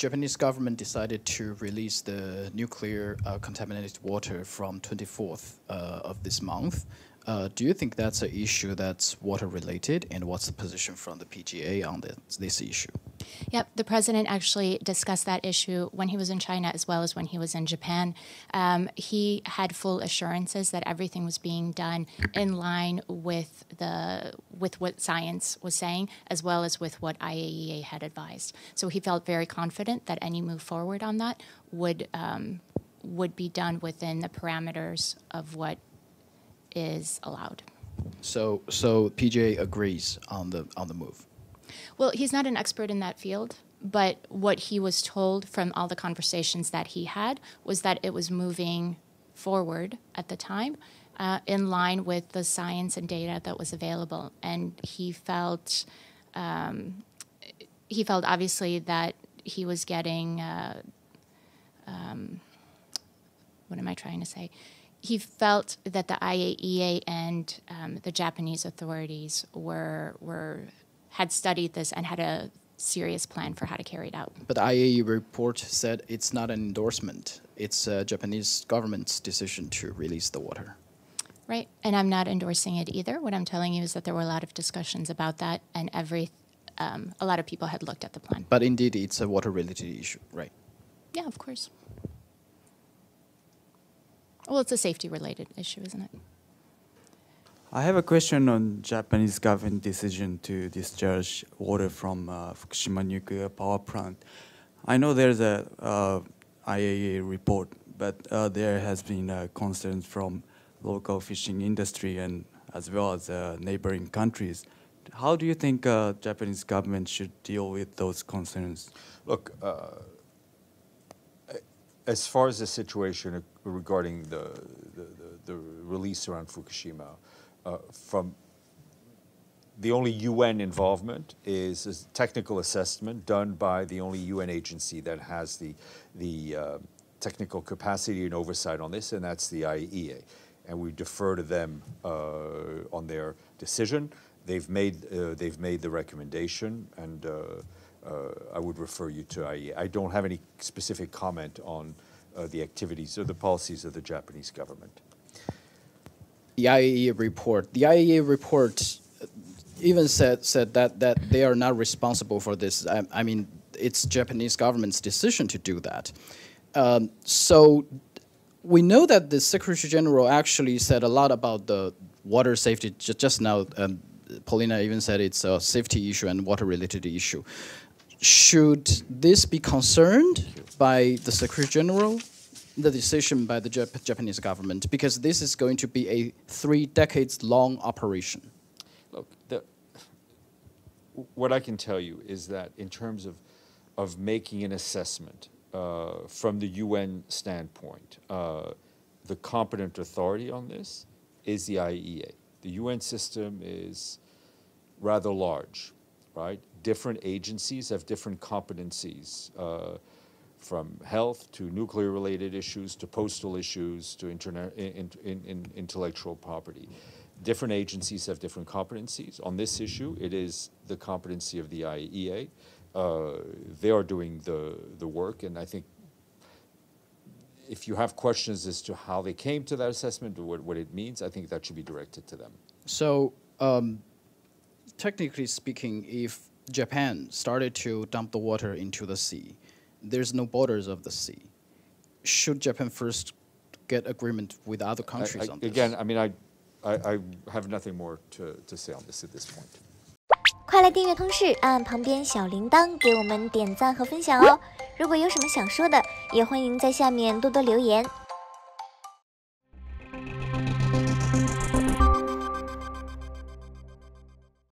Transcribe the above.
Japanese government decided to release the nuclear contaminated water from 24th of this month. Do you think that's an issue that's water related, and what's the position from the PGA on this issue? Yep, the president actually discussed that issue when he was in China as well as when he was in Japan. He had full assurances that everything was being done in line with what science was saying, as well as with what IAEA had advised. So he felt very confident that any move forward on that would be done within the parameters of what is allowed. So PGA agrees on the move. Well, he's not an expert in that field, but what he was told from all the conversations that he had was that it was moving forward at the time in line with the science and data that was available. And he felt obviously that he was getting, what am I trying to say? He felt that the IAEA and the Japanese authorities had studied this and had a serious plan for how to carry it out. But the IAEA report said it's not an endorsement. It's Japanese government's decision to release the water. Right, and I'm not endorsing it either. What I'm telling you is that there were a lot of discussions about that, and a lot of people had looked at the plan. But indeed, it's a water-related issue, right? Yeah, of course. Well, it's a safety-related issue, isn't it? I have a question on Japanese government decision to discharge water from Fukushima nuclear power plant. I know there's a IAEA report, but there has been concerns from local fishing industry and as well as neighboring countries. How do you think Japanese government should deal with those concerns? Look, as far as the situation regarding the release around Fukushima, from the only UN involvement is a technical assessment done by the only UN agency that has the technical capacity and oversight on this, and that's the IAEA. And we defer to them on their decision. They've made the recommendation, and I would refer you to IAEA. I don't have any specific comment on the activities or the policies of the Japanese government. The IAEA report even said that they are not responsible for this. I mean, it's Japanese government's decision to do that. So we know that the Secretary General actually said a lot about the water safety. Just now, Paulina even said it's a safety issue and water-related issue. Should this be concerned by the Secretary General, the decision by the Japanese government? Because this is going to be a 3 decades-long operation. Look, what I can tell you is that in terms of making an assessment from the UN standpoint, the competent authority on this is the IAEA. The UN system is rather large, right? Different agencies have different competencies, from health to nuclear-related issues to postal issues to intellectual property. Different agencies have different competencies. On this issue, it is the competency of the IAEA. They are doing the work, and I think if you have questions as to how they came to that assessment or what it means, I think that should be directed to them. So, technically speaking, if Japan started to dump the water into the sea, there's no borders of the sea. Should Japan first get agreement with other countries on this? Again, I mean, I have nothing more to say on this at this point. 快来订阅通识，按旁边小铃铛给我们点赞和分享哦。如果有什么想说的，也欢迎在下面多多留言。